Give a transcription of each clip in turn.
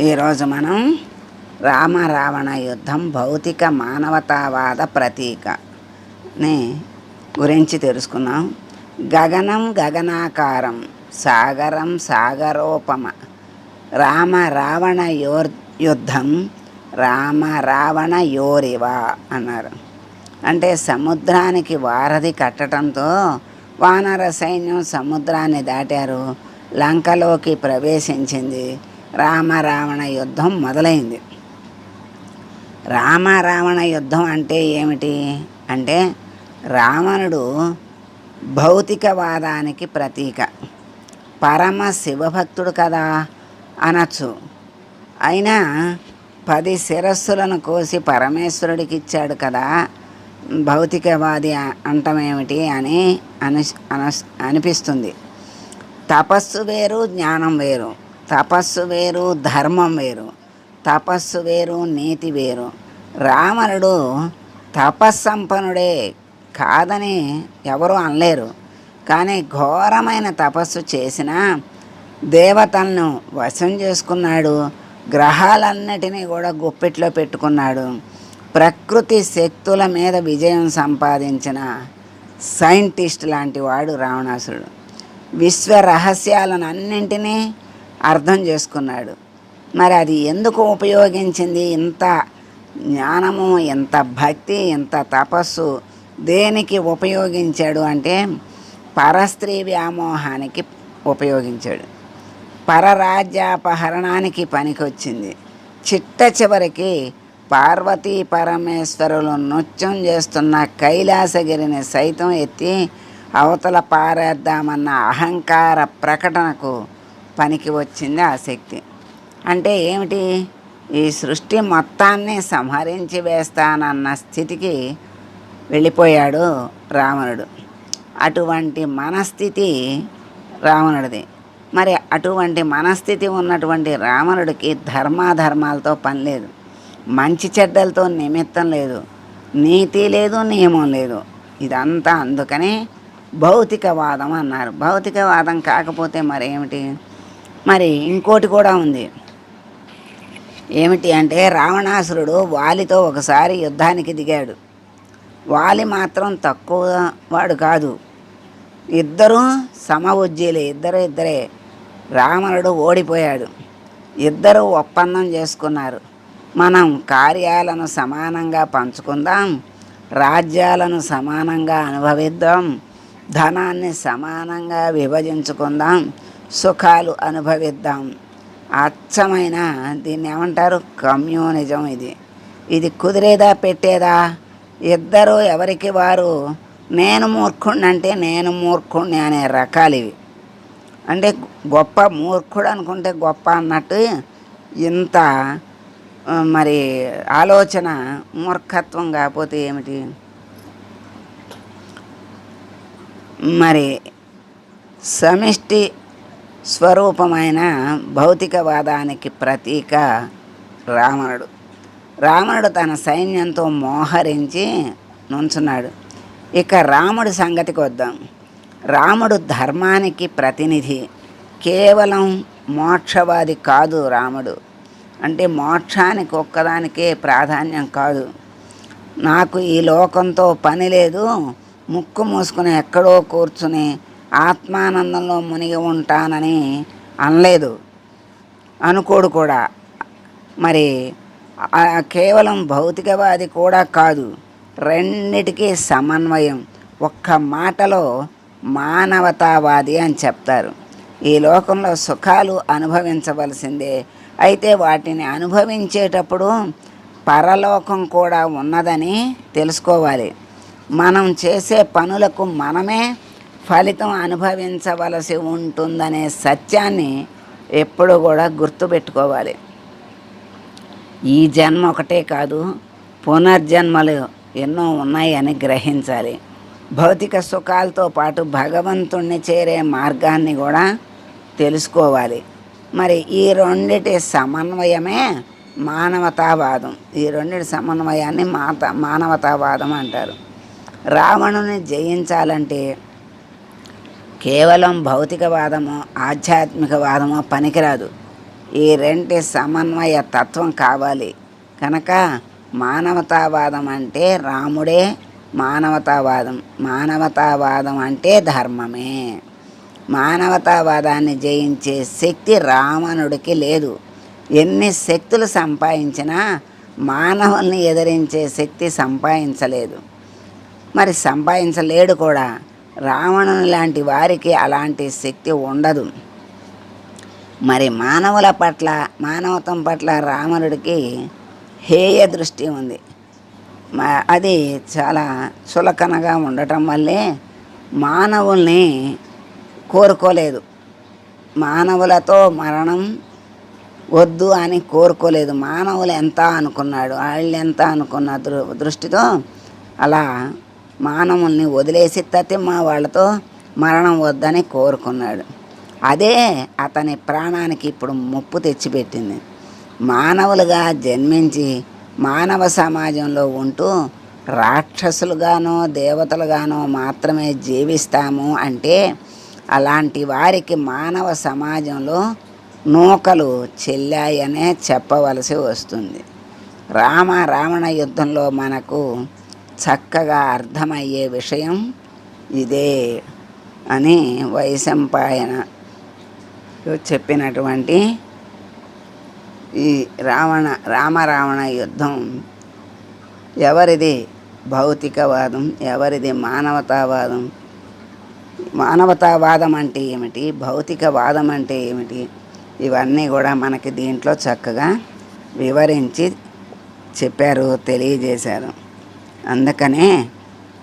ఈరోజు మనం రామ రావణ యుద్ధం భౌతిక మానవతావాద ప్రతీకని గురించి తెలుసుకున్నాం. గగనం గగనాకారం, సాగరం సాగరోపమ, రామ రావణ యుద్ధం రామ రావణ యోరివ అన్నారు. అంటే సముద్రానికి వారధి కట్టడంతో వానర సైన్యం సముద్రాన్ని దాటారు, లంకలోకి ప్రవేశించింది, రామ రావణ యుద్ధం మొదలైంది. రామ రావణ యుద్ధం అంటే ఏమిటి అంటే, రావణుడు భౌతికవాదానికి ప్రతీక. పరమ శివభక్తుడు కదా అనొచ్చు. అయినా 10 శిరస్సులను కోసి పరమేశ్వరుడికి ఇచ్చాడు కదా, భౌతికవాది అంటమేమిటి అని అనిపిస్తుంది. తపస్సు వేరు, జ్ఞానం వేరు. తపస్సు వేరు, ధర్మం వేరు. తపస్సు వేరు, నీతి వేరు. రావణుడు తపస్సంపన్నుడే కాదని ఎవరూ అనలేరు. కానీ ఘోరమైన తపస్సు చేసిన దేవతలను వశం చేసుకున్నాడు, గ్రహాలన్నిటినీ కూడా గుప్పెట్లో పెట్టుకున్నాడు. ప్రకృతి శక్తుల మీద విజయం సంపాదించిన సైంటిస్ట్ లాంటి వాడు రావణాసురుడు. విశ్వ రహస్యాలను అన్నింటినీ అర్థం చేసుకున్నాడు. మరి అది ఎందుకు ఉపయోగించింది? ఇంత జ్ఞానము, ఎంత భక్తి, ఎంత తపస్సు దేనికి ఉపయోగించాడు అంటే, పరస్త్రీ వ్యామోహానికి ఉపయోగించాడు. పరరాజ్యాపహరణానికి పనికొచ్చింది. చిట్ట చివరికి పార్వతీ పరమేశ్వరులు నృత్యం చేస్తున్న కైలాసగిరిని సైతం ఎత్తి అవతల పారేద్దామన్న అహంకార ప్రకటనకు పనికి వచ్చింది ఆ శక్తి. అంటే ఏమిటి? ఈ సృష్టి మొత్తాన్ని సంహరించి వేస్తానన్న స్థితికి వెళ్ళిపోయాడు రావణుడు. అటువంటి మనస్థితి రావణుడిది. మరి అటువంటి మనస్థితి ఉన్నటువంటి రావణుడికి ధర్మాధర్మాలతో పని లేదు, మంచి చెడ్డలతో నిమిత్తం లేదు, నీతి లేదు, నియమం లేదు. ఇదంతా అందుకని భౌతికవాదం అన్నారు. భౌతికవాదం కాకపోతే మరేమిటి? మరి ఇంకోటి కూడా ఉంది. ఏమిటి అంటే, రావణాసురుడు వాలితో ఒకసారి యుద్ధానికి దిగాడు. వాలి మాత్రం తక్కువ వాడు కాదు. ఇద్దరూ సమవుజ్జీలే, ఇద్దరే. రావణుడు ఓడిపోయాడు. ఇద్దరూ ఒప్పందం చేసుకున్నారు, మనం కార్యాలను సమానంగా పంచుకుందాం, రాజ్యాలను సమానంగా అనుభవిద్దాం, ధనాన్ని సమానంగా విభజించుకుందాం, సుఖాలు అనుభవిద్దాం. అచ్చమైన దీన్ని ఏమంటారు? కమ్యూనిజం. ఇది కుదిరేదా పెట్టేదా? ఇద్దరు ఎవరికి వారు నేను మూర్ఖుడిని అంటే నేను మూర్ఖుడిని అనే రకాలు ఇవి. అంటే గొప్ప మూర్ఖుడు అనుకుంటే గొప్ప అన్నట్టు ఇంత మరి ఆలోచన మూర్ఖత్వం కాకపోతే ఏమిటి? మరి సమిష్టి స్వరూపమైన భౌతికవాదానికి ప్రతీక రావణుడు. రావణుడు తన సైన్యంతో మోహరించి నుంచున్నాడు. ఇక రాముడి సంగతికి వద్దాం. రాముడు ధర్మానికి ప్రతినిధి, కేవలం మోక్షవాది కాదు. రాముడు అంటే మోక్షానికి ఒక్కదానికే ప్రాధాన్యం కాదు. నాకు ఈ లోకంతో పని లేదు, ముక్కు మూసుకుని ఎక్కడో కూర్చుని ఆత్మానందంలో మునిగి ఉంటానని అనలేదు, అనుకోడు కూడా. మరి కేవలం భౌతికవాది కూడా కాదు, రెండిటికీ సమన్వయం. ఒక్క మాటలో మానవతావాది అని చెప్తారు. ఈ లోకంలో సుఖాలు అనుభవించవలసిందే, అయితే వాటిని అనుభవించేటప్పుడు పరలోకం కూడా ఉన్నదని తెలుసుకోవాలి. మనం చేసే పనులకు మనమే ఫలితం అనుభవించవలసి ఉంటుందనే సత్యాన్ని ఎప్పుడు కూడా గుర్తుపెట్టుకోవాలి. ఈ జన్మ ఒకటే కాదు, పునర్జన్మలు ఎన్నో ఉన్నాయని గ్రహించాలి. భౌతిక సుఖాలతో పాటు భగవంతుణ్ణి చేరే మార్గాన్ని కూడా తెలుసుకోవాలి. మరి ఈ రెండిటి సమన్వయమే మానవతావాదం. ఈ రెండిటి సమన్వయాన్ని మానవతావాదం అంటారు. రావణుని జయించాలంటే కేవలం భౌతికవాదమో ఆధ్యాత్మికవాదమో పనికిరాదు. ఈ రెంటి సమన్వయ తత్వం కావాలి. కనుక మానవతావాదం అంటే రాముడే మానవతావాదం. మానవతావాదం అంటే ధర్మమే. మానవతావాదాన్ని జయించే శక్తి రావణుడికి లేదు. ఎన్ని శక్తులు సంపాదించినా మానవుల్ని ఎదిరించే శక్తి సంపాదించలేదు. మరి సంపాదించలేడు కూడా. రావణుని లాంటి వారికి అలాంటి శక్తి ఉండదు. మరి మానవుల పట్ల, మానవతం పట్ల రావణుడికి హేయ దృష్టి ఉంది. అది చాలా చులకనగా ఉండటం వల్లే మానవుల్ని కోరుకోలేదు. మానవులతో మరణం వద్దు అని కోరుకోలేదు. మానవులు ఎంత అనుకున్నాడు, వాళ్ళు ఎంత అనుకున్న దృష్టితో అలా మానవుల్ని వదిలేసి తతిమ్మ వాళ్ళతో మరణం వద్దని కోరుకున్నాడు. అదే అతని ప్రాణానికి ఇప్పుడు ముప్పు తెచ్చిపెట్టింది. మానవులుగా జన్మించి మానవ సమాజంలో ఉంటూ రాక్షసులుగానో దేవతలుగానో మాత్రమే జీవిస్తాము అంటే అలాంటి వారికి మానవ సమాజంలో నూకలు చెల్లాయనే చెప్పవలసి వస్తుంది. రావణ యుద్ధంలో మనకు చక్కగా అర్థమయ్యే విషయం ఇదే అని వైశంపాయన చెప్పినటువంటి ఈ రావణ యుద్ధం ఎవరిది భౌతికవాదం, ఎవరిది మానవతావాదం. మానవతావాదం అంటే ఏమిటి, భౌతికవాదం అంటే ఏమిటి, ఇవన్నీ కూడా మనకి దీంట్లో చక్కగా వివరించి చెప్పారు, తెలియజేశారు. అందుకనే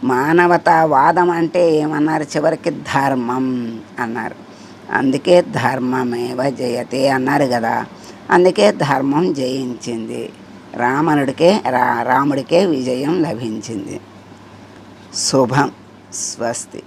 మానవతావాదం అంటే ఏమన్నారు, చివరికి ధర్మం అన్నారు. అందుకే ధర్మమేవ జయతే అన్నారు కదా. అందుకే ధర్మం జయించింది. రాముడికే విజయం లభించింది. శుభం. స్వస్తి.